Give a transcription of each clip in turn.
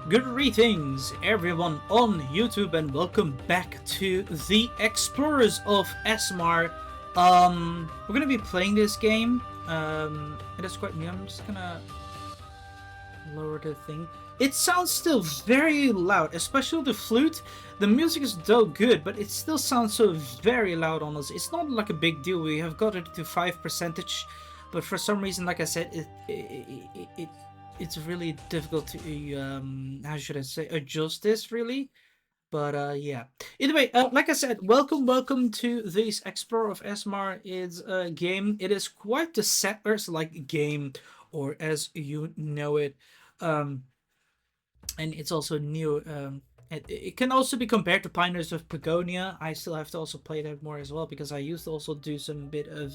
Greetings everyone on YouTube and welcome back to the Explorers of Esmar. We're gonna be playing this game. It is quite new. I'm just gonna lower the thing. It sounds still very loud, especially the flute. The music is though good, but it still sounds so very loud on us. It's not like a big deal. We have got it to 5%, but for some reason, like I said, it's really difficult to how should I say, adjust this really. But yeah, either way, like I said, welcome to this Explorer of Esmar. It's a game. It is quite the settlers like game, or as you know it. um and it's also new. It can also be compared to Pioneers of Pagonia. I still have to also play that more as well, because I used to also do some bit of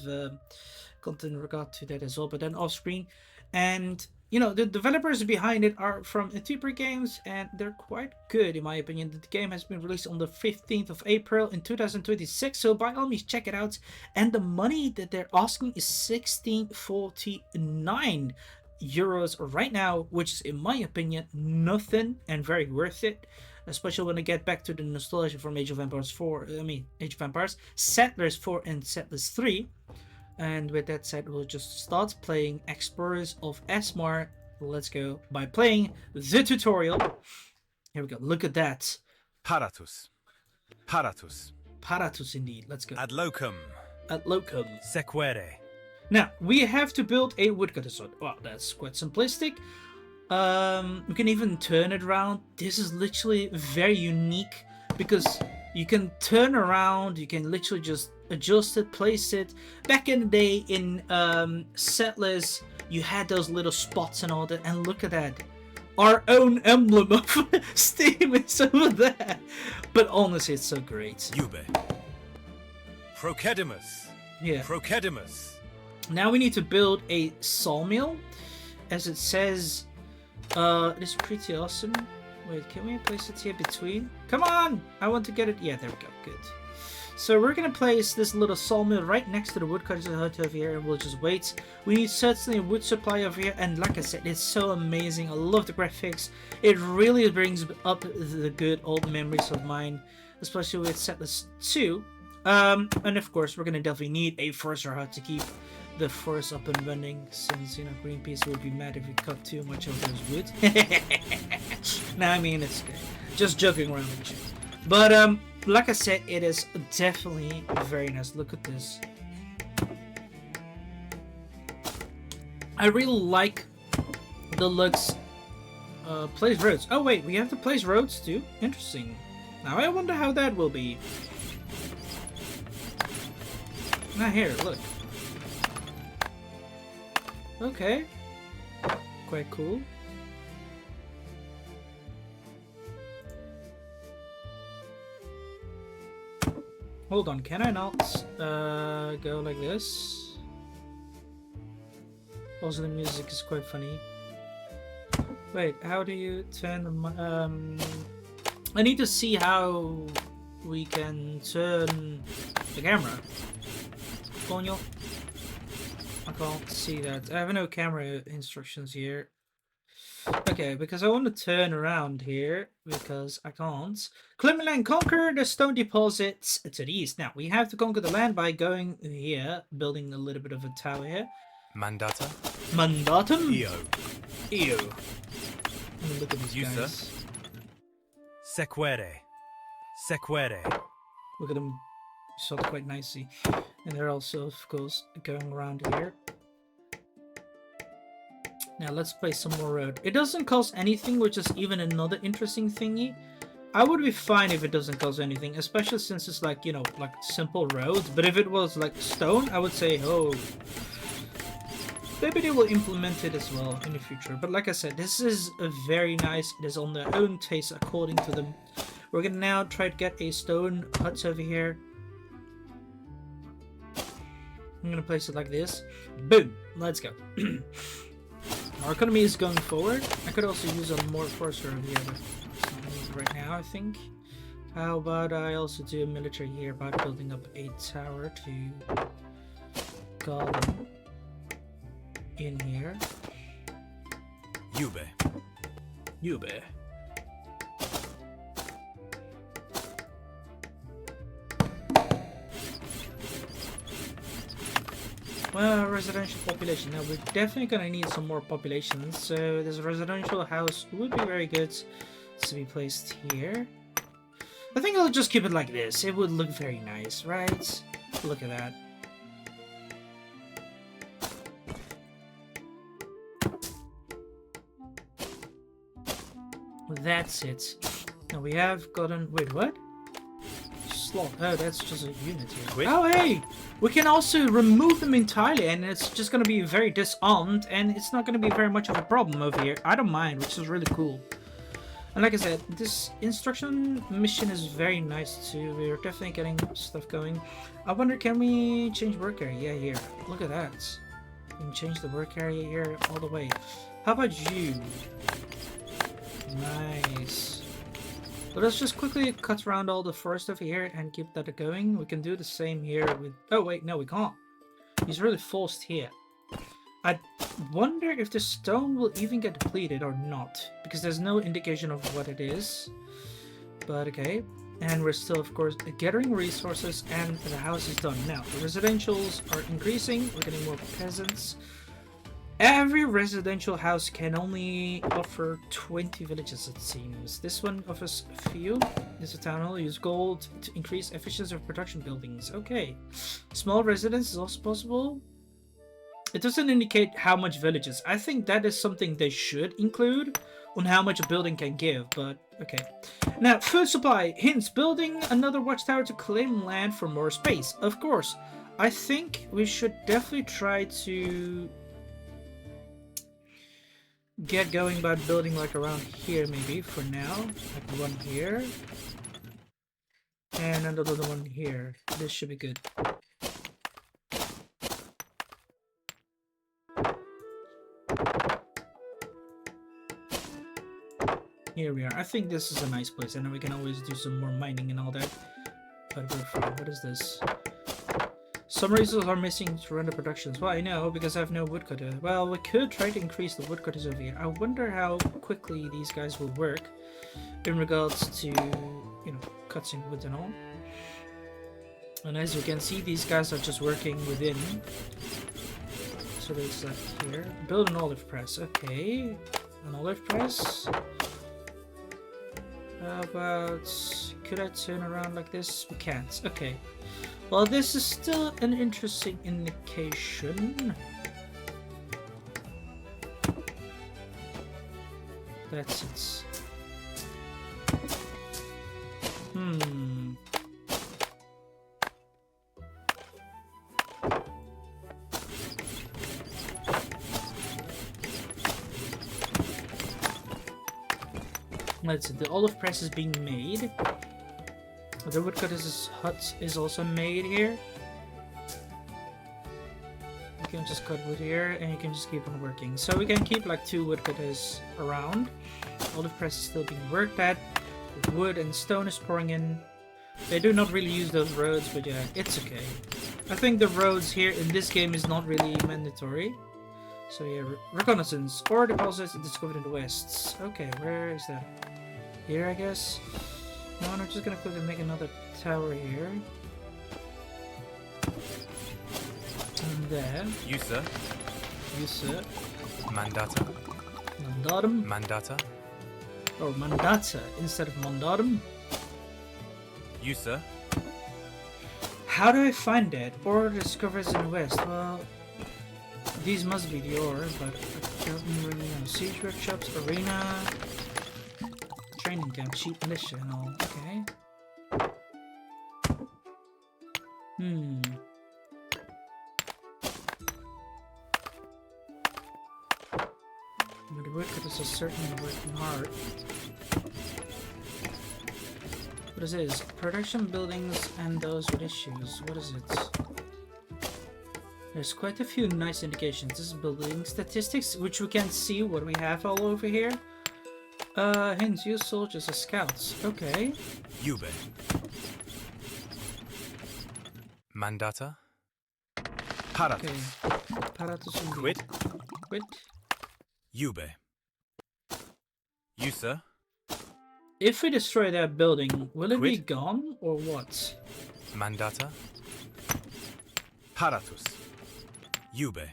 content in regard to that as well, but then off screen. And you know, the developers behind it are from Antipri Games, and they're quite good in my opinion. The game has been released on the 15th of April in 2026, so by all means check it out. And the money that they're asking is 1649 euros right now, which is in my opinion nothing and very worth it, especially when I get back to the nostalgia from Age of Empires 4. Age of Empires, Settlers 4 and Settlers 3. And with that said, we'll just start playing Explorers of Esmar. Let's go by playing the tutorial. Here we go. Look at that. Paratus. Paratus. Paratus indeed. Let's go. Ad locum. Ad locum. Sequere. Now, we have to build a woodcutter sword. Wow, that's quite simplistic. We can even turn it around. This is literally very unique because you can turn around, you can literally just adjust it, place it. Back in the day in Settlers, you had those little spots and all that, and look at that. Our own emblem of Steam is over there. But honestly, it's so great. Ube. Procedimus. Yeah. Procedimus. Now we need to build a sawmill. As it says, it is pretty awesome. Wait, can we place it here between? Come on! I want to get it. Yeah, there we go. Good. So we're going to place this little sawmill right next to the woodcutter's hut over here, and we'll just wait. We need certainly a wood supply over here, and like I said, it's so amazing. I love the graphics. It really brings up the good old memories of mine, especially with Settlers 2. And of course, we're going to definitely need a forester hut to keep the forest up and running, since, you know, Greenpeace would be mad if we cut too much of those wood. Nah, I mean, it's good. Just joking around with you. But like I said, it is definitely very nice. Look at this. I really like the looks. Place roads. Oh wait, we have to place roads too? Interesting. Now I wonder how that will be. Now here, look. Okay. Quite cool. Hold on, can I not go like this? Also, the music is quite funny. Wait, how do you turn the I need to see how we can turn the camera. Coño. I can't see that. I have no camera instructions here. Okay, because I want to turn around here, because I can't. Climb and conquer the stone deposits to the east. Now, we have to conquer the land by going here, building a little bit of a tower here. Mandata. Mandatum? Eo. Ew. Look at these Usa. guys. Sequere. Sequere. Look at them shot quite nicely. And they're also, of course, going around here. Now let's place some more road. It doesn't cost anything, which is even another interesting thingy. I would be fine if it doesn't cost anything, especially since it's like, you know, like simple roads. But if it was like stone, I would say, oh, maybe they will implement it as well in the future. But like I said, this is a very nice. It is on their own taste according to them. We're gonna now try to get a stone hut over here. I'm gonna place it like this. Boom. Let's go. Our economy is going forward. I could also use a more forester over here, but it's not needed right now, I think. How about I also do a military here by building up a tower to garden in here. Ube. Ube. Well, residential population. Now we're definitely gonna need some more populations. So this residential house would be very good to be placed here. I think I'll just keep it like this. It would look very nice, right? Look at that. That's it. Now we have gotten... Wait, what? Slot. Oh, that's just a unit here. Quit. Oh, hey! We can also remove them entirely, and it's just going to be very disarmed, and it's not going to be very much of a problem over here. I don't mind, which is really cool. And like I said, this instruction mission is very nice too. We're definitely getting stuff going. I wonder, can we change work area? Yeah, here. Look at that. We can change the work area here all the way. How about you? Nice. Let us just quickly cut around all the forest over here and keep that going. We can do the same here with... Oh wait, no we can't. He's really forced here. I wonder if the stone will even get depleted or not, because there's no indication of what it is. But okay. And we're still, of course, gathering resources, and the house is done. Now, the residentials are increasing. We're getting more peasants. Every residential house can only offer 20 villages, it seems. This one offers a few. This is a town hall. Use gold to increase efficiency of production buildings. Okay. Small residence is also possible. It doesn't indicate how much villages. I think that is something they should include on how much a building can give, but okay. Now, food supply. Hints. Building another watchtower to claim land for more space. Of course. I think we should definitely try to get going by building like around here maybe for now. Like one here. And another one here. This should be good. Here we are. I think this is a nice place, and then we can always do some more mining and all that. But what is this? Some resources are missing to run the productions. Well, I know, because I have no woodcutter. Well, we could try to increase the woodcutters over here. I wonder how quickly these guys will work in regards to, you know, cutting wood and all. And as you can see, these guys are just working within. So there's left here. Build an olive press. Okay. An olive press. How about... Could I turn around like this? We can't. Okay. Well, this is still an interesting indication. That's it. Let's see, the olive press is being made. The woodcutter's hut is also made here. You can just cut wood here and you can just keep on working. So we can keep like 2 woodcutters around. Olive press is still being worked at. Wood and stone is pouring in. They do not really use those roads, but yeah, it's okay. I think the roads here in this game is not really mandatory. So yeah, reconnaissance. Ore deposits discovered in the west. Okay, where is that? Here, I guess. No, I'm just gonna quickly make another tower here. And there. You, sir. You, sir. Mandata. Mandatum. Mandata. Or mandata instead of mandatum. You, sir. How do I find that? Ore discovered in the west. Well, these must be the ore, but I don't really know. Siege workshops, arena, training camp, cheap militia and all. Okay. But the workers are certainly working hard. What is this? Production buildings and those with issues. What is it? There's quite a few nice indications. This is building statistics, which we can see what we have all over here. Hints, use soldiers as scouts. Okay. Yube. Mandata. Paratus. Okay. Paratus indeed. Quit. Quit. Yube. You, sir. If we destroy that building, will it be Quit. gone or what? Mandata. Paratus. Yube.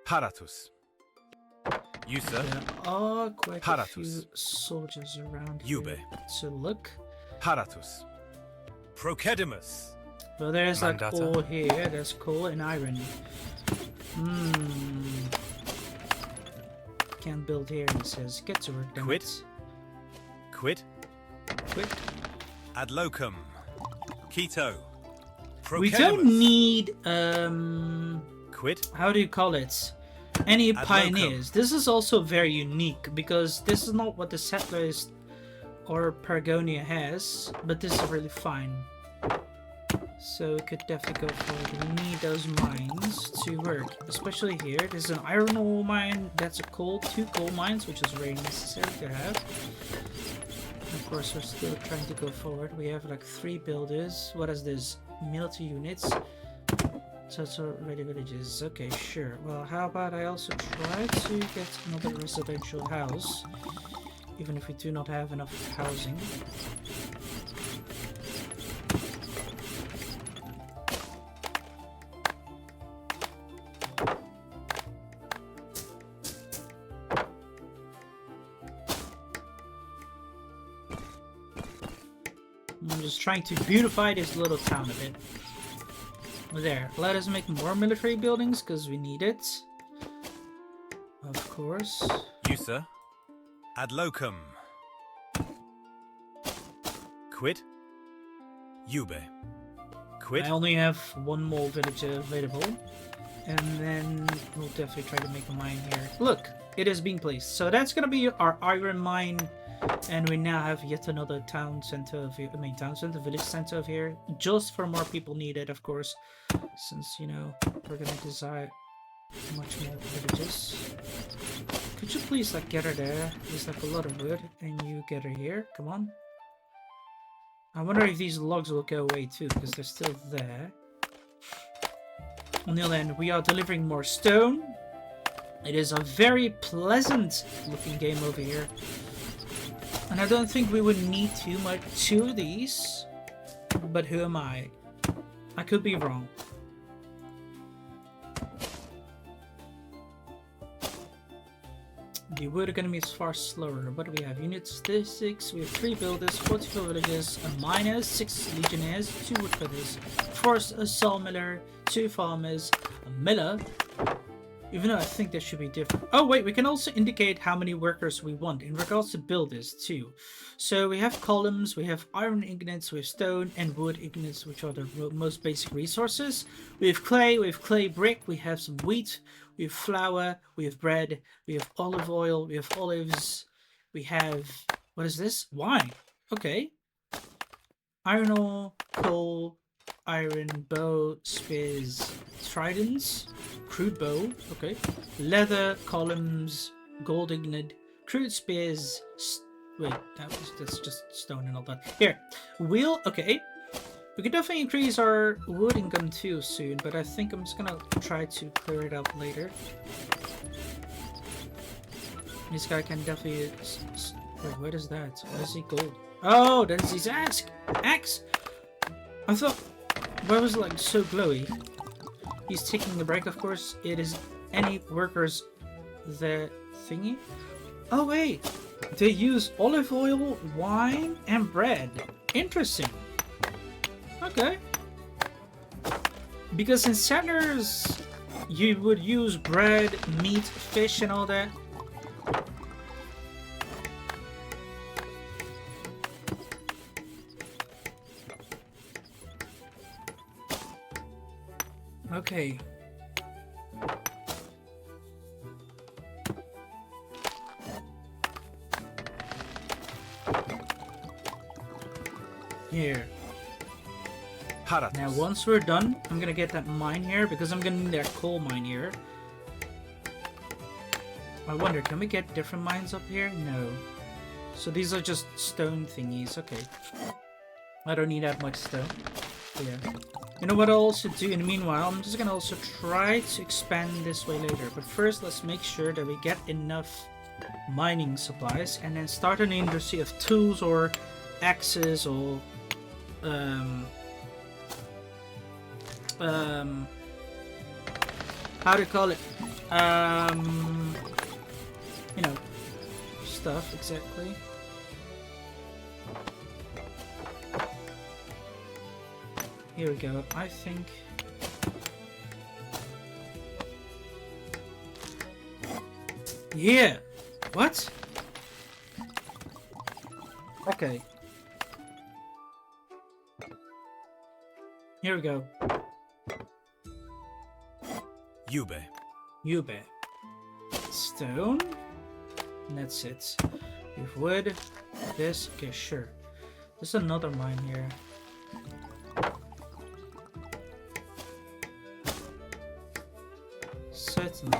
Paratus. You, sir? There are quite a Paratus. few soldiers around here Yube. to look. Paratus. Procedimus. Well, there's like Mandata. ore here, there's coal and iron. Can't build here, he says. Get to work, damn Quit. it. Quid. Quit. Ad locum. Keto. We don't Procedimus. need, Quid. how do you call it? Any Ad pioneers. This is also very unique because this is not what the settlers or Paragonia has, but this is really fine. So we could definitely go for it. We need those mines to work, especially here. There's an iron ore mine, that's a coal, 2 coal mines, which is very necessary to have. Of course, we're still trying to go forward. We have like 3 builders. What is this? Military units. Total ready villages. Okay, sure. Well, how about I also try to get another residential house, even if we do not have enough housing. I'm just trying to beautify this little town a bit. There, let us make more military buildings because we need it. Of course. You, sir? Ad locum. Quid. Yube. Quid. I only have 1 more village available. And then we'll definitely try to make a mine here. Look, it is being placed. So that's gonna be our iron mine. And we now have yet another town center of here, town center, village center of here, just for more people needed, of course, since, you know, we're gonna desire much more villages. Could you please, like, get her there? There's, like, a lot of wood, and you get her here. Come on. I wonder if these logs will go away, too, because they're still there. On the other hand, we are delivering more stone. It is a very pleasant-looking game over here. And I don't think we would need too much 2 of these, but who am I? I could be wrong. The wood economy is far slower. What do we have? Unit statistics. We have 3 builders, 44 villages, a miner, 6 legionnaires, 2 woodcutters, 4 sawmiller, 2 farmers, a miller. Even though I think that should be different. Oh wait, we can also indicate how many workers we want in regards to builders too. So we have columns, we have iron ingots, we have stone and wood ingots, which are the most basic resources. We have clay brick, we have some wheat, we have flour, we have bread, we have olive oil, we have olives, we have, what is this? Wine. Okay. Iron ore, coal, iron, bow, spears, tridents, crude bow, okay, leather, columns, gold ingot, crude spears, wait, that's just stone and all that. Here, wheel, okay, we could definitely increase our wood income too soon, but I think I'm just gonna try to clear it out later. This guy can definitely, wait, what is that? What is he gold? Oh, that is his axe! I thought, why was it like so glowy? He's taking a break, of course. It is any workers the thingy. Oh wait, they use olive oil, wine, and bread. Interesting. Okay. Because in settlers, you would use bread, meat, fish, and all that. Okay. Here. Paratus. Now once we're done, I'm gonna get that mine here because I'm gonna need that coal mine here. I wonder, can we get different mines up here? No. So these are just stone thingies. Okay. I don't need that much stone. Yeah. You know what I'll also do in the meanwhile? I'm just gonna also try to expand this way later. But first, let's make sure that we get enough mining supplies and then start an industry of tools or axes or how to call it, you know, stuff exactly. Here we go. I think. Yeah. What? Okay. Here we go. Yube. Yube. Stone. And that's it. We have wood. This. Okay, sure. There's another mine here. Certainly.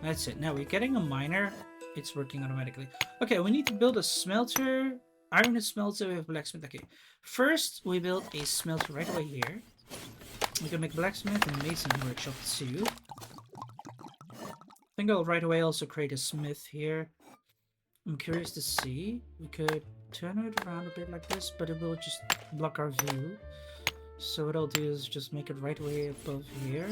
That's it. Now we're getting a miner. It's working automatically. Okay, we need to build a smelter. Iron smelter with blacksmith. Okay. First, we build a smelter right away here. We can make blacksmith and mason workshop too. I think I'll right away also create a smith here. I'm curious to see. We could turn it around a bit like this, but it will just block our view. So what I'll do is just make it right away above here.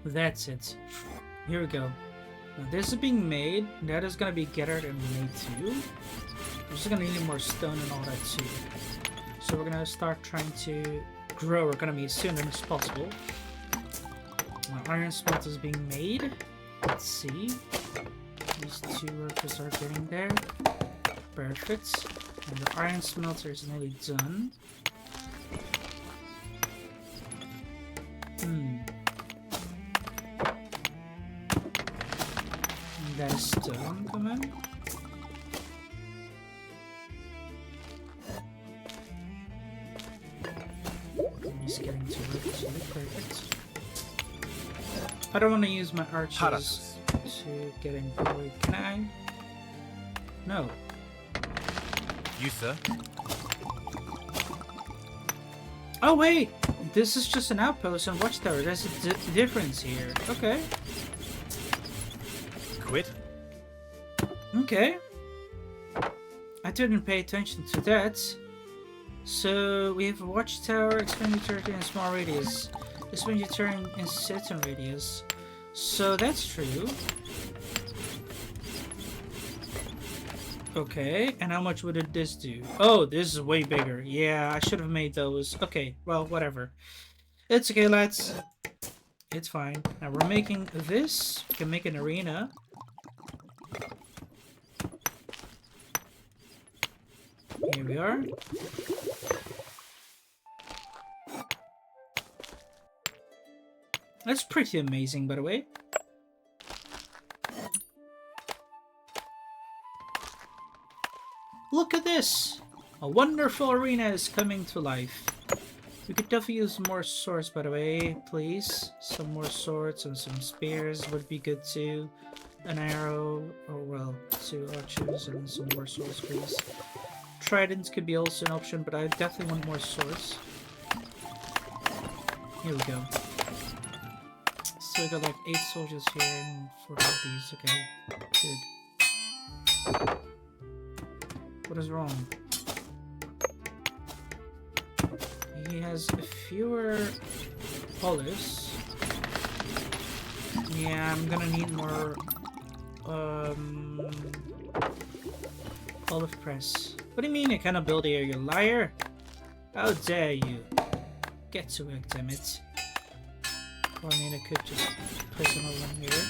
That's it. Here we go. Now this is being made. That is gonna be gathered and made too. We're just gonna need more stone and all that too. So we're gonna start trying to grow our economy as soon as possible. Iron smelter is being made. Let's see. These two workers are getting there. Perfect. And the iron smelter is nearly done. That is stone coming. He's getting to work, so perfect. I don't want to use my archers to get in. Wait, can I? No. You, sir? Oh wait! This is just an outpost and watchtower. There's a difference here. Okay. Quit. Okay. I didn't pay attention to that. So we have a watchtower, expenditure in small radius, expenditure in certain radius. So that's true. Okay, and how much would this do? Oh, this is way bigger. Yeah, I should have made those. Okay, well, whatever. It's okay, lads. It's fine. Now we're making this. We can make an arena. Here we are. That's pretty amazing, by the way. Look at this! A wonderful arena is coming to life. We could definitely use more swords, by the way, please. Some more swords and some spears would be good too. An arrow, or well, 2 archers and some more swords, please. Tridents could be also an option, but I definitely want more swords. Here we go. So we got like 8 soldiers here and 4 of these. Okay, good. What is wrong? He has fewer olives. Yeah, I'm gonna need more olive press. What do you mean I cannot build here, you liar? How dare you? Get to work, damn it. Well, I mean, I could just place another one here.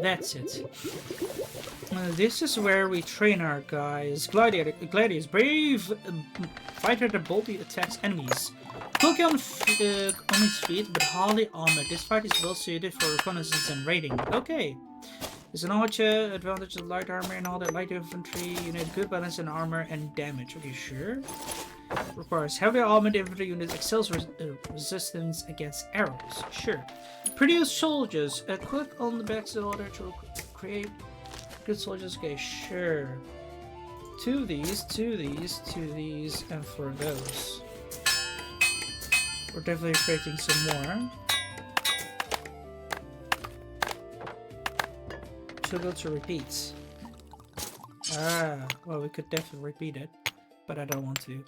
That's it. This is where we train our guys. Gladiators, brave fighter that boldly attacks enemies. Quickly on his feet, but hardly armored. This fight is well suited for reconnaissance and raiding. Okay. There's an archer, advantage of light armor and all that. Light infantry unit, good balance in armor and damage. Okay, sure. Requires heavy armored infantry units, excels resistance against arrows. Sure. Produce soldiers. Click on the back in order to create good soldiers. Okay, sure. Two of these, and for those. We're definitely creating some more. Should go to repeats. Well, we could definitely repeat it, but I don't want to.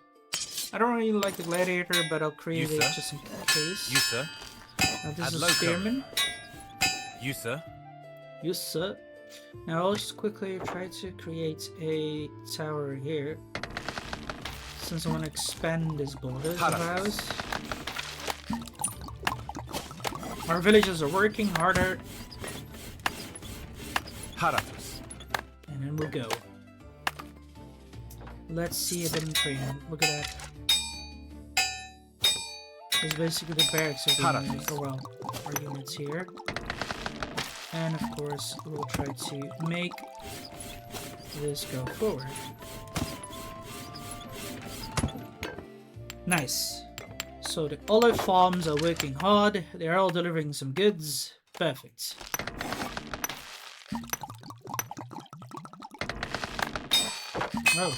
I don't really like the gladiator, but I'll create it just in case. You, sir. Now this is a spearman. You, sir. You, sir. Now I'll just quickly try to create a tower here, since I want to expand this borders of ours. Our villagers are working harder. Haratus. And then we'll go. Let's see a bit in training. Look at that. It's basically the barracks of the units. Oh well, our units here. And of course, we'll try to make this go forward. Nice. So the olive farms are working hard. They're all delivering some goods. Perfect. Oh,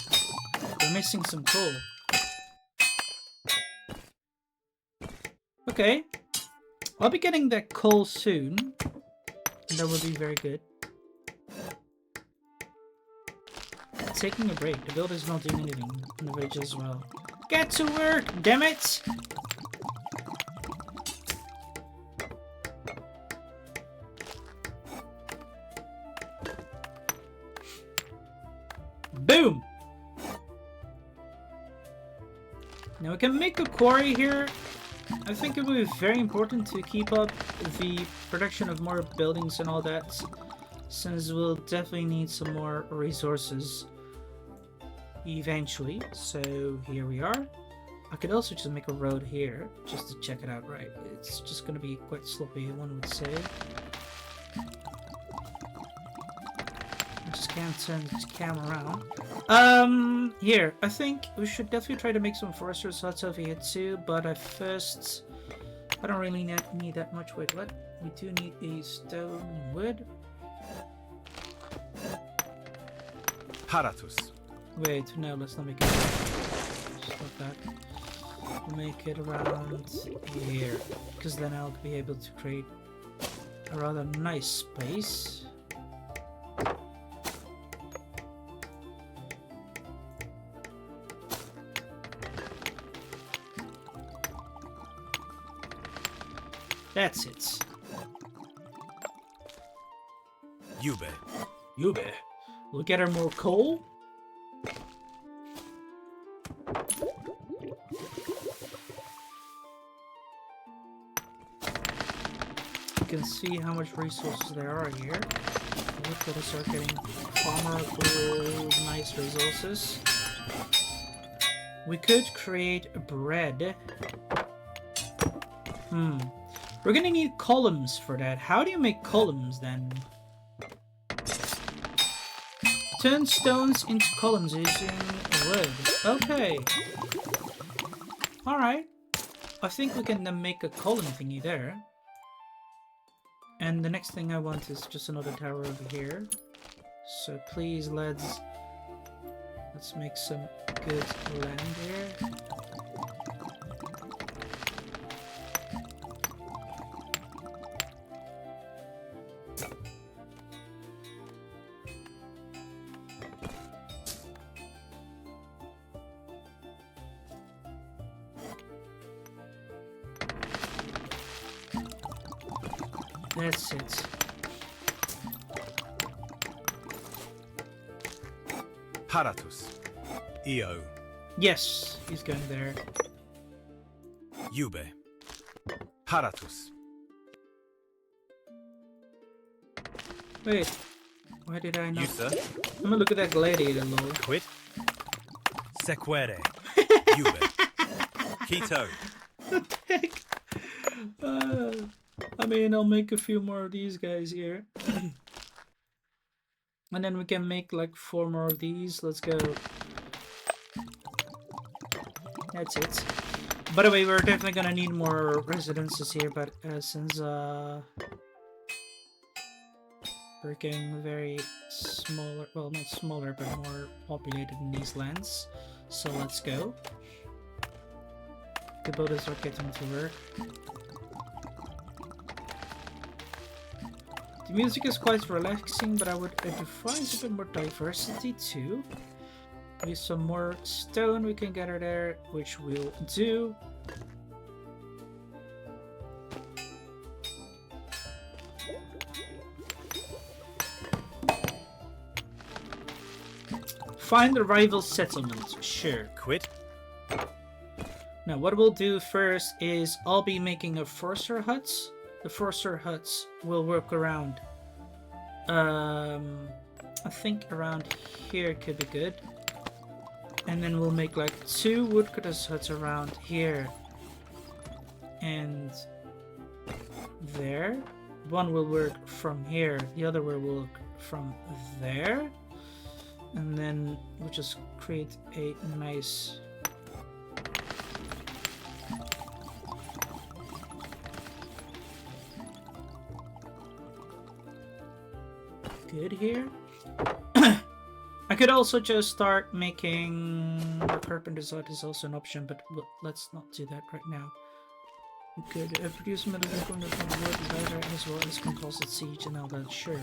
we're missing some coal. Okay. I'll be getting that coal soon. And that will be very good. Taking a break. The builder's not doing anything in the village as well. Get to work, damn it! Boom! Now we can make a quarry here. I think it will be very important to keep up the production of more buildings and all that, since we'll definitely need some more resources eventually. So here we are. I could also just make a road here, just to check it out, right? It's just going to be quite sloppy, one would say. I just can't turn this camera around. Here, I think we should definitely try to make some foresters huts over here too, but I don't really need that much wood. What? We do need a stone wood. Haratus. Wait, no, let's not make it. Stop that. We'll make it around here, because then I'll be able to create a rather nice space. That's it. Yube. Yube. We'll get her more coal. You can see how much resources there are here. Look at us start getting farmer with nice resources. We could create bread. We're gonna need columns for that. How do you make columns then? Turn stones into columns using wood. Okay. Alright. I think we can then make a column thingy there. And the next thing I want is just another tower over here. So please, let's make some good land here. That's it. Haratus. Io. Yes, he's going there. Yube. Haratus. Wait, why did I not? You, sir. I'm gonna look at that gladiator, lol. Quid. Sequere. Ube. Quito. What the heck? I mean, I'll make a few more of these guys here. And then we can make like 4 more of these. Let's go. That's it. By the way, we're definitely gonna need more residences here, but since we're getting very smaller, well, not smaller, but more populated in these lands. So let's go. The builders are getting to work. The music is quite relaxing, but I would advise a bit more diversity too. With some more stone we can gather there, which we'll do. Find the rival settlement, sure. Quid. Now what we'll do first is I'll be making a forcer huts. The forcer huts will work around. I think around here could be good. And then we'll make like 2 woodcutters huts around here. And there. One will work from here, the other will work from there. And then we'll just create a nice good here. I could also just start making the carpenter's hut is also an option, but let's not do that right now. We could produce metal from the wood as well as composite siege and all that. Sure,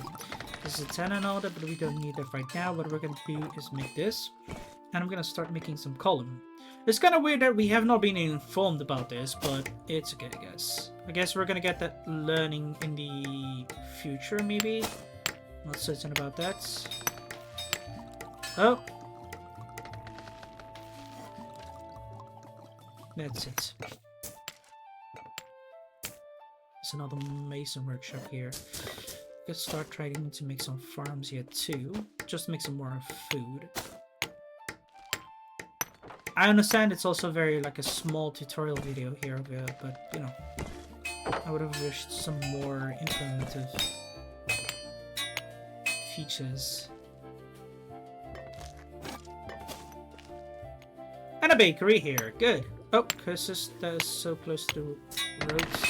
this is a 10 and all that, but we don't need that right now. What we're gonna do is make this, and I'm gonna start making some column. It's kind of weird that we have not been informed about this, but it's okay, I guess. I guess we're gonna get that learning in the future, maybe. Not certain about that. Oh. That's it. There's another mason workshop here. Let's start trying to make some farms here too. Just to make some more food. I understand it's also very like a small tutorial video here, but you know, I would have wished some more informative features. And a bakery here, good. Oh, curses, that is so close to roads.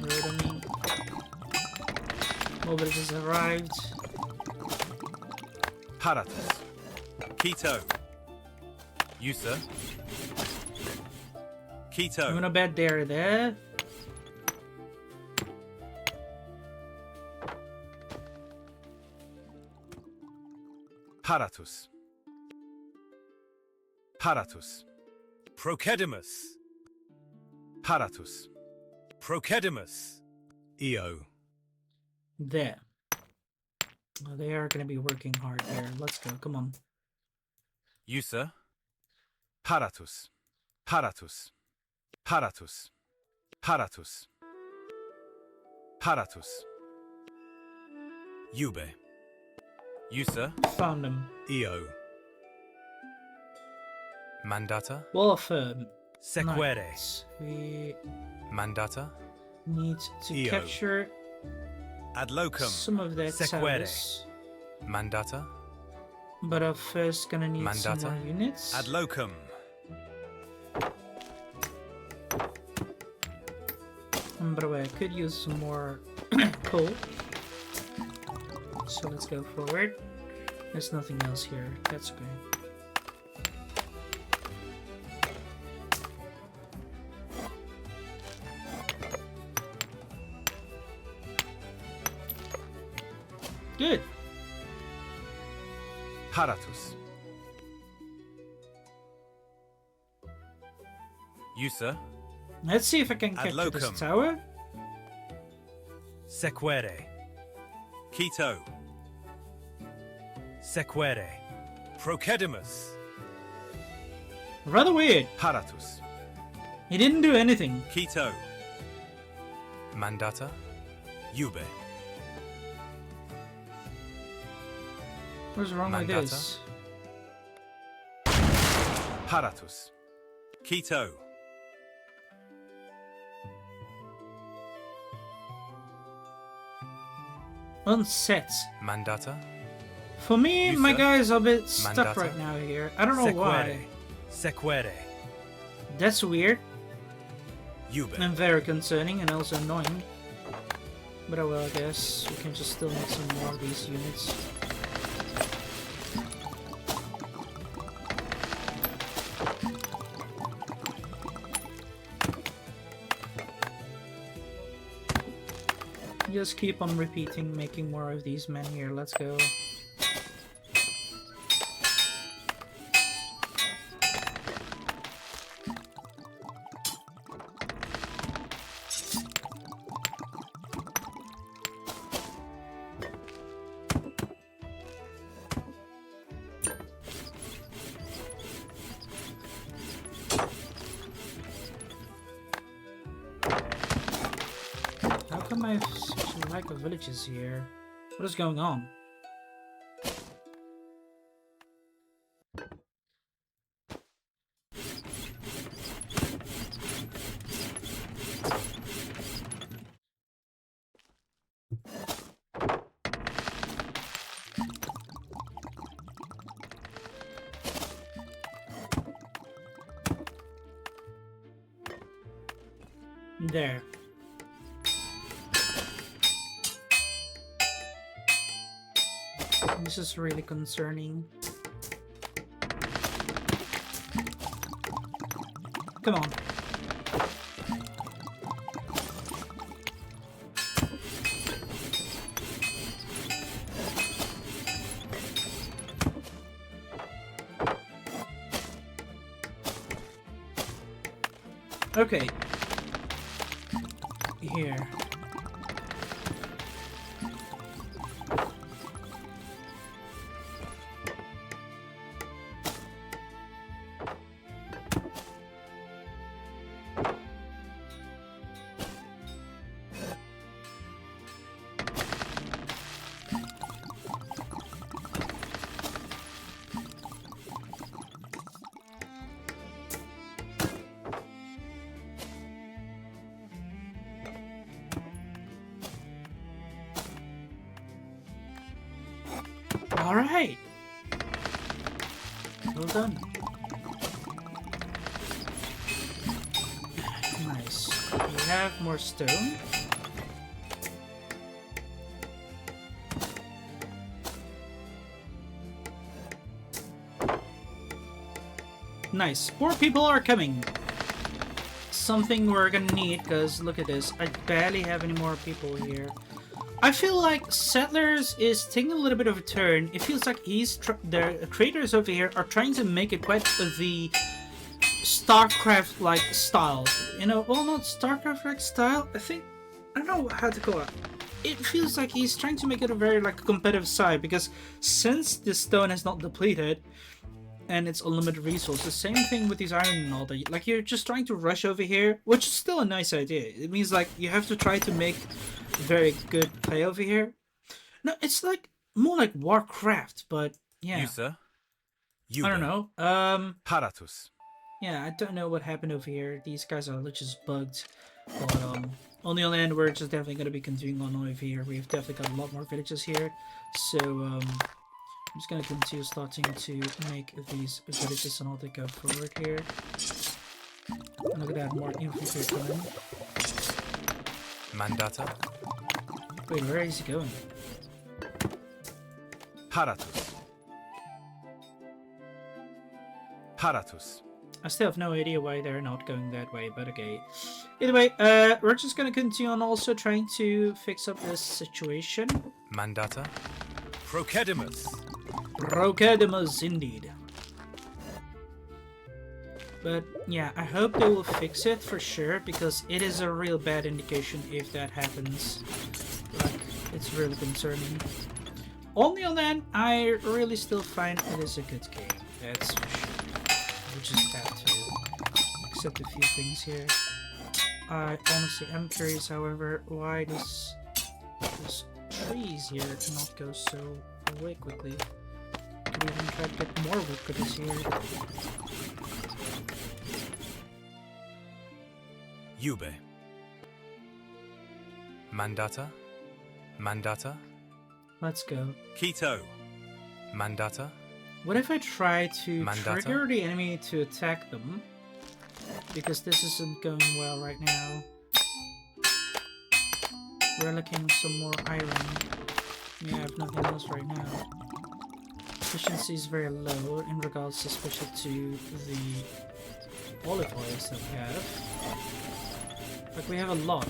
Road, I mean. Mobility has arrived. Paratus. Quito. You, sir. Quito. I'm gonna bet they're there. Paratus. Paratus. Procedimus. Paratus. Procedimus. Eo. There. Oh, they are gonna be working hard there. Let's go, come on. You, sir. Paratus. Paratus. Paratus. Paratus. Paratus. Ube. You, sir. Found them. Eo. Mandata. Well affirmed. Sequere. Nice. We Mandata. need to Eo. capture Ad locum. some of that Sequere. service. Mandata. But I'm first gonna need some Mandata. more units. Ad locum. By the way, I could use some more coal. So let's go forward. There's nothing else here. That's good. Good. Paratus. You, sir. Let's see if I can Ad capture this locum. tower. Sequere. Quito. Sequere. Procedimus. Rather weird. Paratus. He didn't do anything. Quito. Mandata. Ube. What's wrong with Mandata? this? Paratus. Quito. Unset. Mandata. For me, You, my sir? guys are a bit stuck Mandata? right now here. I don't know why. Sequere. That's weird Ube. and very concerning and also annoying. But oh well, I guess we can just still make some more of these units. Just keep on repeating, making more of these men here. Let's go. How come I have such a lack of villages here? What is going on? There. This is really concerning. Come on. Okay. Here. Alright. Well done. Nice. We have more stone. Nice. More people are coming. Something we're gonna need, because look at this. I barely have any more people here. I feel like Settlers is taking a little bit of a turn. It feels like the creators over here are trying to make it quite the StarCraft-like style. You know, well, not StarCraft-like style. I don't know how to call it. It feels like he's trying to make it a very like competitive side, because since the stone is not depleted and it's unlimited resources, same thing with these iron and all that. Like, you're just trying to rush over here, which is still a nice idea. It means like you have to try to make very good play over here. No, it's like more like Warcraft, but yeah. You, sir? I don't know. Paratus. Yeah, I don't know what happened over here. These guys are just bugged. But on the other hand, we're just definitely gonna be continuing on over here. We've definitely got a lot more villages here. So I'm just gonna continue starting to make these villages and all that go forward here. And look at that, more infantry coming. Mandata. Wait, where is he going? Paratus. Paratus. I still have no idea why they're not going that way, but okay. Either way, we're just gonna continue on also trying to fix up this situation. Mandata. Procedimus. Procedimus, indeed. But yeah, I hope they will fix it for sure, because it is a real bad indication if that happens. Like, it's really concerning. On the other hand, I really still find it is a good game. That's for sure. We just have to accept a few things here. I honestly am curious, however, why these trees here cannot go so away quickly. could even try to get more workers here. Yube. Mandata. Mandata. Let's go. Quito. Mandata. What if I try to Mandata? trigger the enemy to attack them? Because this isn't going well right now. We're looking some more iron. Yeah, I have nothing else right now. Efficiency is very low in regards especially to the olive oils that we have. Like, we have a lot.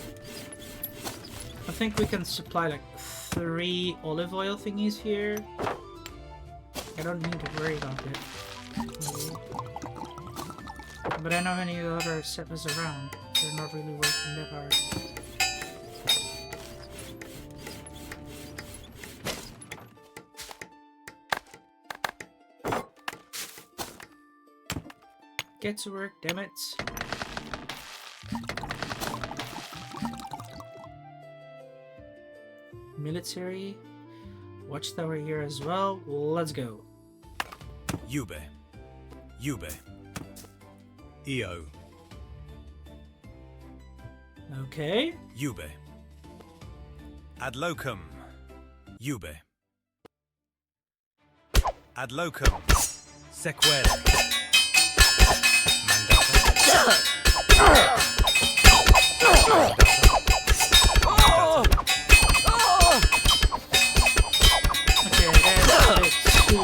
I think we can supply like 3 olive oil thingies here. I don't need to worry about it. Maybe. But I know any other settlers around. They're not really working that hard. Get to work, damn it. Military. Watchtower here as well. Let's go. Yube. Yube. Eo. Okay. Yube. Ad locum. Yube. Ad locum. Sequere. Okay, that's too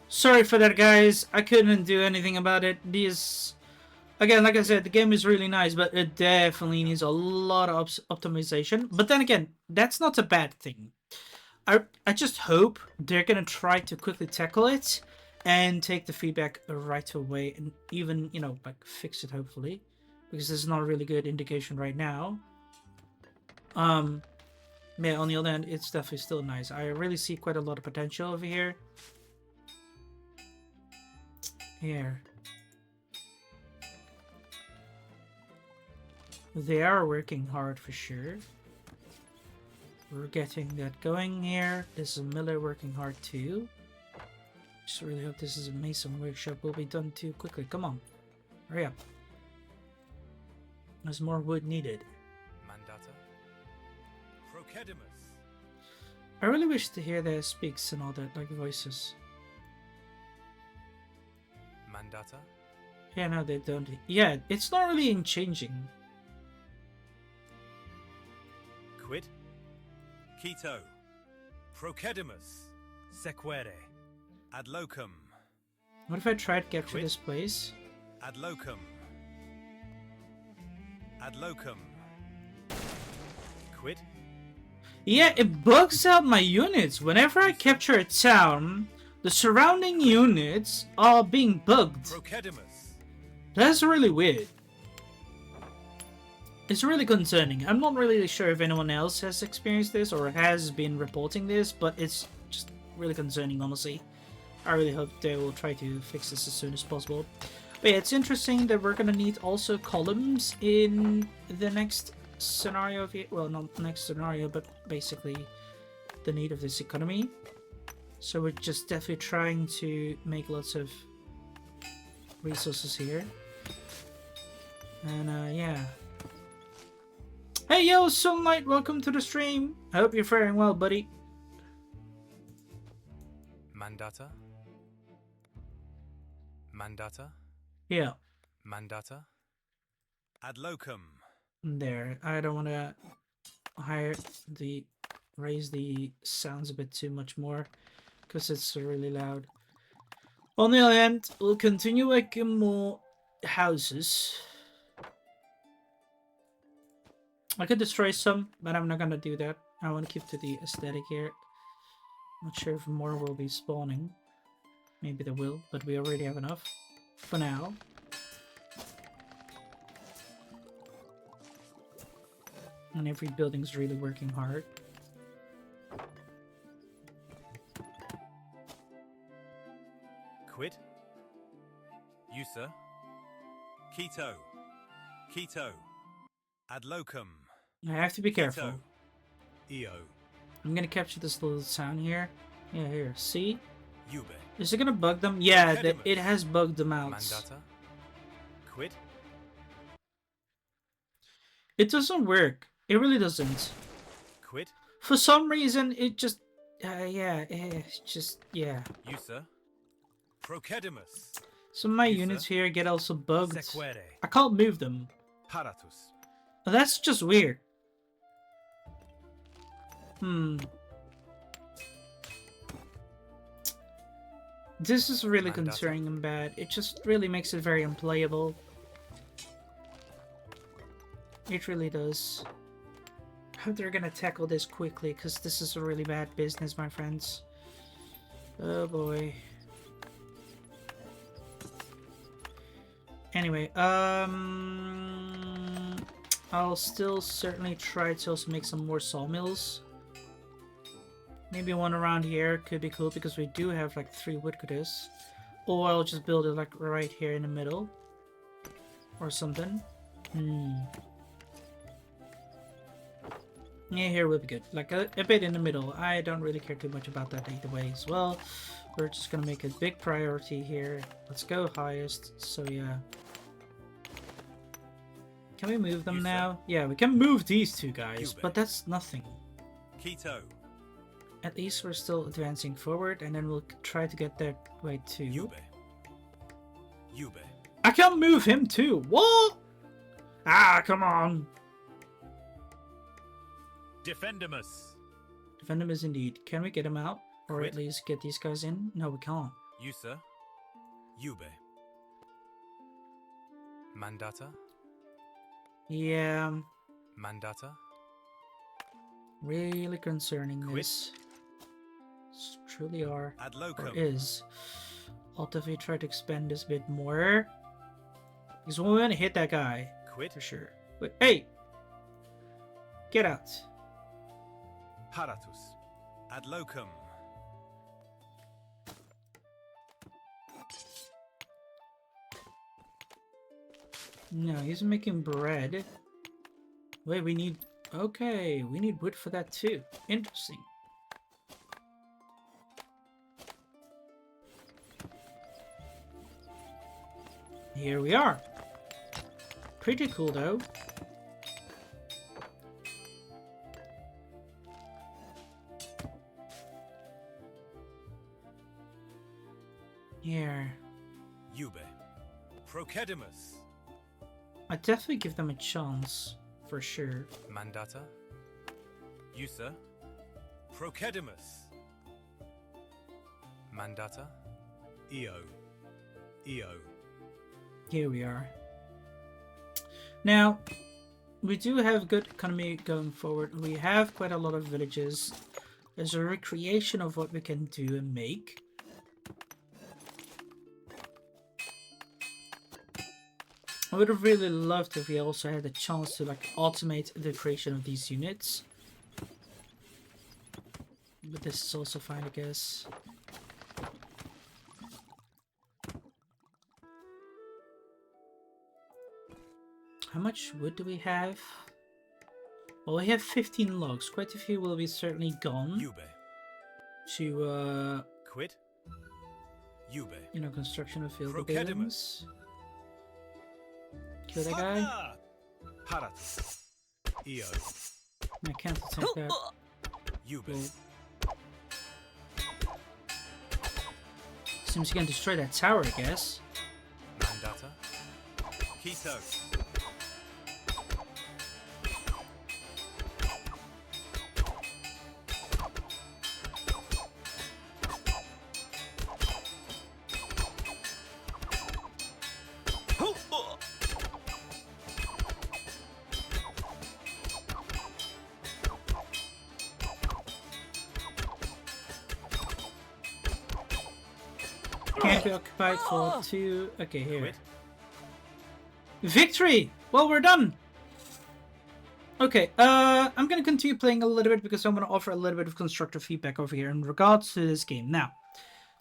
Sorry for that, guys. I couldn't do anything about it. These, again, like I said, the game is really nice, but it definitely needs a lot of optimization. But then again, that's not a bad thing. I just hope they're gonna try to quickly tackle it and take the feedback right away and even, you know, like fix it hopefully, because this is not a really good indication right now. Yeah, on the other hand, it's definitely still nice. I really see quite a lot of potential over here. Here. They are working hard for sure. We're getting that going here. This is Miller working hard too. Just really hope this is a mason workshop will be done too quickly. Come on. Hurry up. There's more wood needed. Mandata. Procedimus. I really wish to hear their speaks and all that, like voices. Mandata. Yeah, no, they don't. Yeah, it's not really in changing. Quid. Quito. Procedimus. Sequere. Ad locum. What if I try to capture Quid. this place? Ad locum. Ad locum. Quid. Yeah, it bugs out my units. Whenever I capture a town, the surrounding units are being bugged. Procedimus. That's really weird. It's really concerning. I'm not really sure if anyone else has experienced this or has been reporting this, but it's just really concerning, honestly. I really hope they will try to fix this as soon as possible. But yeah, it's interesting that we're gonna need also columns in the next scenario of it. Well, not the next scenario, but basically the need of this economy. So we're just definitely trying to make lots of resources here. And yeah. Hey yo, Sunlight, welcome to the stream. I hope you're faring well, buddy. Mandata. Mandata. Yeah. Mandata. Ad locum. There. I don't want to raise the sounds a bit too much more because it's really loud. On the other hand, we'll continue making more houses. I could destroy some, but I'm not gonna do that. I want to keep to the aesthetic here. Not sure if more will be spawning. Maybe they will, but we already have enough for now. And every building's really working hard. Quid. User. Keto. Keto. Ad locum. I have to be careful. Eo. I'm gonna capture this little sound here. Yeah, here. See? Ube. Is it gonna bug them? Yeah, Impedimus. it has bugged them out. Mandata. Quid. It doesn't work. It really doesn't. Quid. For some reason, it just... yeah, it's just... Yeah. User. Procedimus. Some of my User. units here get also bugged. Sequere. I can't move them. Paratus. That's just weird. This is really Mandata. concerning and bad. It just really makes it very unplayable. It really does. I hope they're gonna tackle this quickly, because this is a really bad business, my friends. Oh boy. Anyway, I'll still certainly try to also make some more sawmills. Maybe one around here could be cool, because we do have like 3 woodcutters. Or I'll just build it like right here in the middle. Or something. Yeah, here would be good. Like a bit in the middle. I don't really care too much about that either way as well. We're just gonna make a big priority here. Let's go highest. So yeah. Can we move them now? Yeah, we can move these 2 guys, but that's nothing. Keto. At least we're still advancing forward, and then we'll try to get that way too. Ube. Ube. I can move him too. What? Ah, come on. Defendimus. Defendimus indeed. Can we get him out? Or Quit. at least get these guys in? No, we can't. User. Ube. Mandata. Yeah, Mandata. really concerning Quit. this. Truly are. Ad Or locum. is. Alt if we try to expand this a bit more. Because we're gonna hit that guy. Quid. For sure. Wait, hey! Get out. Paratus. Ad locum. No, he's making bread. Wait, we need... Okay, we need wood for that too. Interesting. Here we are. Pretty cool though. Here. Ube. Procedimus. I definitely give them a chance, for sure. Mandata. User. Procedimus. Mandata. Eo. Eo. Here we are. Now, we do have good economy going forward. We have quite a lot of villages. There's a recreation of what we can do and make. I would have really loved if we also had the chance to like automate the creation of these units. But this is also fine, I guess. How much wood do we have? Well, we have 15 logs. Quite a few will be certainly gone Ube. to, Quid. Ube. you know, construction of field Procedimus. buildings. Kill that guy. Paratus. Eo. I can't attack that. Ube. Cool. Seems you can destroy that tower, I guess. Mandata. Keto. Can't be occupied for 2. Okay, here. Quid. Victory! Well, we're done! Okay, I'm gonna continue playing a little bit because I'm gonna offer a little bit of constructive feedback over here in regards to this game. Now,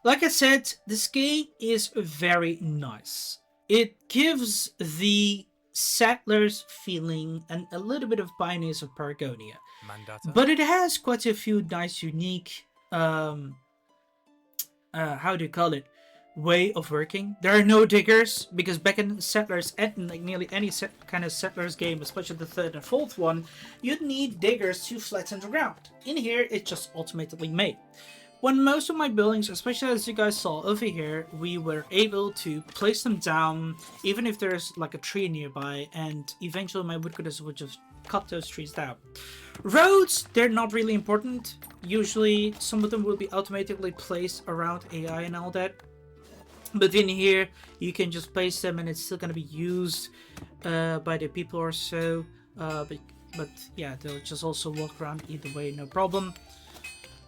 Like I said, this game is very nice. It gives the settlers feeling and a little bit of pioneers of Paragonia, Mandata. but it has quite a few nice, unique, how do you call it, way of working. There are no diggers because back in settlers and like nearly any kind of settlers game, especially the third and fourth one, you'd need diggers to flatten the ground. In here, it's just automatically made. When most of my buildings, especially as you guys saw over here, we were able to place them down even if there's like a tree nearby, and eventually my woodcutters would just cut those trees down. Roads, they're not really important. Usually some of them will be automatically placed around AI and all that. But in here, you can just place them and it's still going to be used by the people or so. But yeah, they'll just also walk around either way, no problem.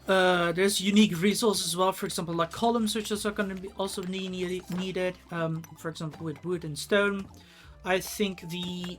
There's unique resources as well, for example, like columns, which are going to be also needed. For example, with wood and stone. I think the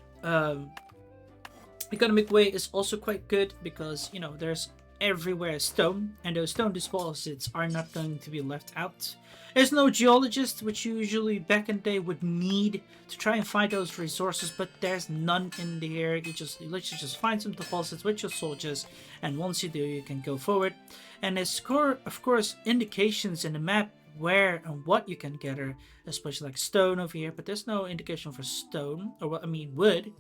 economic way is also quite good because, you know, there's everywhere stone, and those stone deposits are not going to be left out. There's no geologist, which usually back in the day would need to try and find those resources, but there's none in there. You literally just find some deposits with your soldiers, and once you do, you can go forward. And there's of course indications in the map where and what you can gather, especially like stone over here, but there's no indication for stone, or what I mean wood.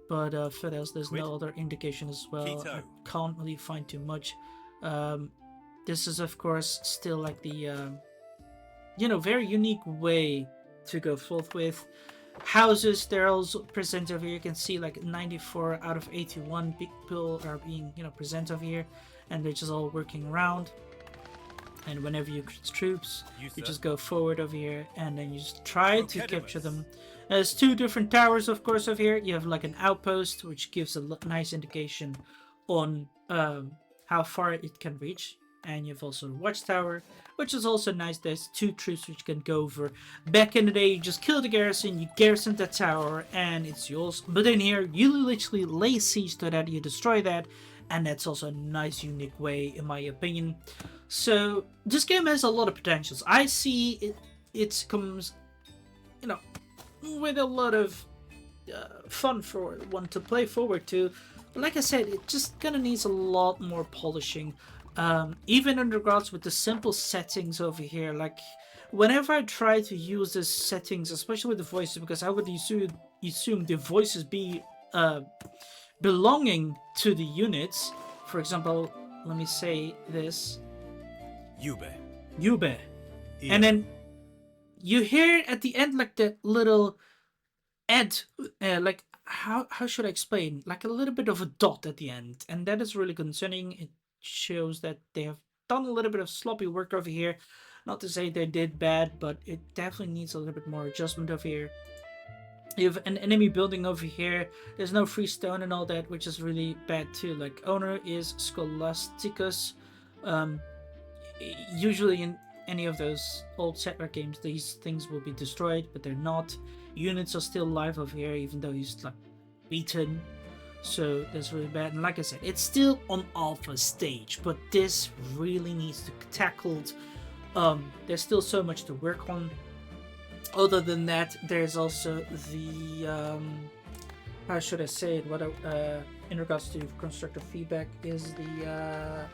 But for those, there's no other indication as well. I can't really find too much. This is of course still like the very unique way to go forth with. Houses, they're also present over here. You can see like 94 out of 81 people are being present over here, and they're just all working around. And whenever you get troops, you just go forward over here, and then you just try to capture them. There's two different towers, of course, over here. You have like an outpost, which gives a nice indication on how far it can reach. And you have also a watchtower, which is also nice. There's two troops which can go over. Back in the day, you just kill the garrison, you garrison that tower, and it's yours. But in here, you literally lay siege to that, you destroy that, and that's also a nice, unique way, in my opinion. So this game has a lot of potentials. I see it comes, with a lot of fun for one to play forward to. But like I said, it just kind of needs a lot more polishing. Even in regards with the simple settings over here, like whenever I try to use the settings, especially with the voices, because I would assume the voices be belonging to the units. For example, let me say this. Yube. And then you hear at the end like the little like how should I explain? Like a little bit of a dot at the end, and that is really concerning. It shows that they have done a little bit of sloppy work over here. Not to say they did bad, but it definitely needs a little bit more adjustment over here. You have an enemy building over here. There's no free stone and all that, which is really bad too. Like owner is Scholasticus. Usually in any of those old settler games, these things will be destroyed, but they're not. Units are still alive over here, even though he's like beaten. So that's really bad. And like I said, it's still on alpha stage, but this really needs to be tackled. There's still so much to work on. Other than that, there's also the how should I say it? What in regards to constructive feedback is the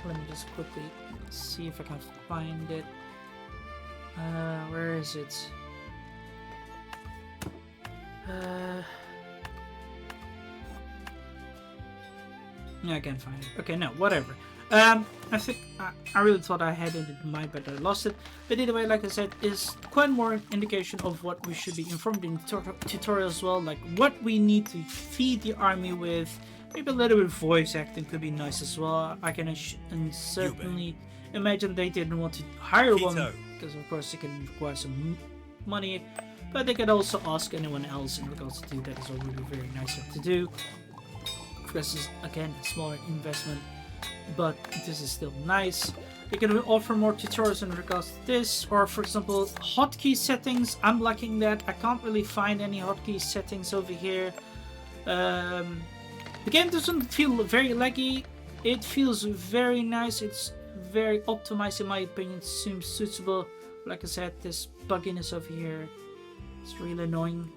let me just quickly see if I can find it. Where is it? Yeah, I can't find it. Okay, no, whatever. I think I really thought I had it in mind, but I lost it. But either way, like I said, is quite more indication of what we should be informed in tutorial as well, like what we need to feed the army with. Maybe a little bit of voice acting could be nice as well. I can certainly imagine they didn't want to hire one because, of course, it can require some money. But they could also ask anyone else in regards to do that. Is already very nice to do. This is again a smaller investment, but this is still nice. You can offer more tutorials in regards to this, or for example, hotkey settings. I'm lacking that. I can't really find any hotkey settings over here. The game doesn't feel very laggy. It feels very nice. It's very optimized in my opinion. Seems suitable. Like I said, this bugginess over here, it's really annoying.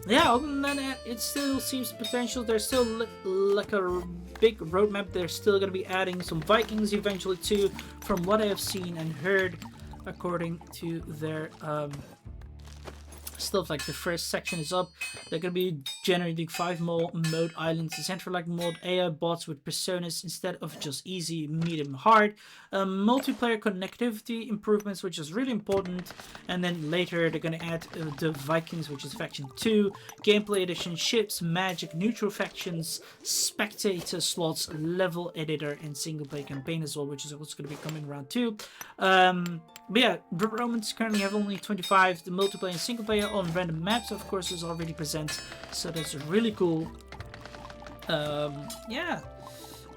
Yeah, other than that, it still seems potential. There's still like a big roadmap. They're still going to be adding some Vikings eventually too, from what I have seen and heard, according to their stuff. Like the first section is up. They're going to be generating 5 more mode islands, decentralized mode AI bots with personas instead of just easy, medium, hard. Multiplayer connectivity improvements, which is really important. And then later they're going to add the Vikings, which is faction 2, gameplay edition, ships, magic, neutral factions, spectator slots, level editor, and single player campaign as well, which is also going to be coming around too. But yeah, the Romans currently have only 25. The multiplayer and single player on random maps, of course, is already present. So that's really cool. Yeah,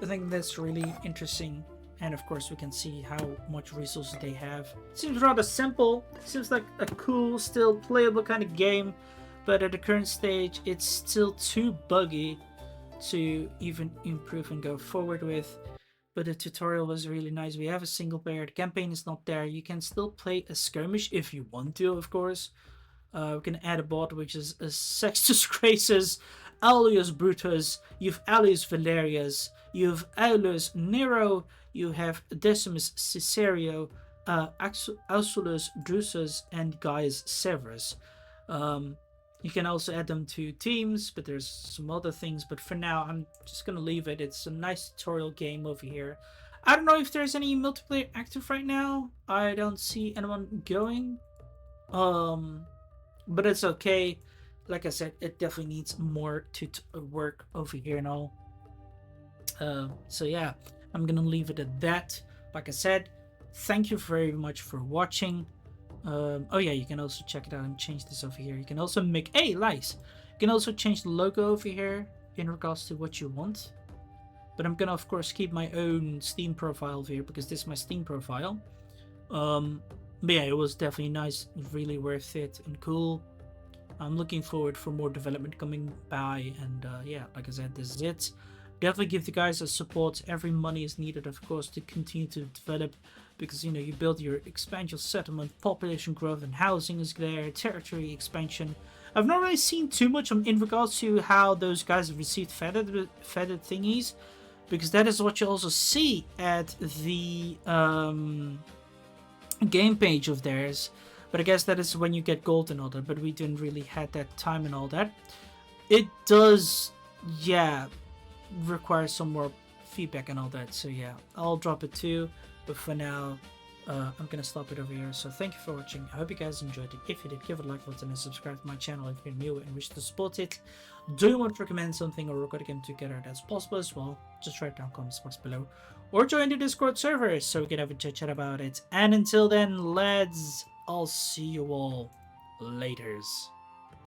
I think that's really interesting. And of course, we can see how much resources they have. Seems rather simple. Seems like a cool, still playable kind of game. But at the current stage, it's still too buggy to even improve and go forward with. But the tutorial was really nice. We have a single player. The campaign is not there. You can still play a skirmish if you want to, of course. We can add a bot, which is a Sextus Graces, Aulus Brutus. You have Aulus Valerius. You have Aulus Nero. You have Decimus Caesario, Ausulus Drusus, and Gaius Severus. You can also add them to teams, but there's some other things. But for now, I'm just going to leave it. It's a nice tutorial game over here. I don't know if there's any multiplayer active right now. I don't see anyone going. But it's okay. Like I said, it definitely needs more to work over here and all. So yeah, I'm going to leave it at that. Like I said, thank you very much for watching. Oh yeah, you can also check it out and change this over here. You can also make lice. You can also change the logo over here in regards to what you want. But I'm gonna of course keep my own Steam profile over here because this is my Steam profile. But yeah, it was definitely nice, really worth it and cool. I'm looking forward for more development coming by, and yeah, like I said, this is it. Definitely give the guys a support. Every money is needed, of course, to continue to develop, because you know, you build your expansion, settlement, population growth, and housing is there, territory expansion. I've not really seen too much in regards to how those guys have received feathered thingies, because that is what you also see at the game page of theirs. But I guess that is when you get gold and all that, but we didn't really have that time and all that. It does, yeah, require some more feedback and all that, so yeah, I'll drop it too. But for now, I'm gonna stop it over here. So thank you for watching. I hope you guys enjoyed it. If you did, give it a like button and subscribe to my channel if you're new and wish to support it. Do you want to recommend something or record a game together that's possible as well? Just write down comments box below, or join the Discord server so we can have a chit chat about it. And until then, lads, I'll see you all laters.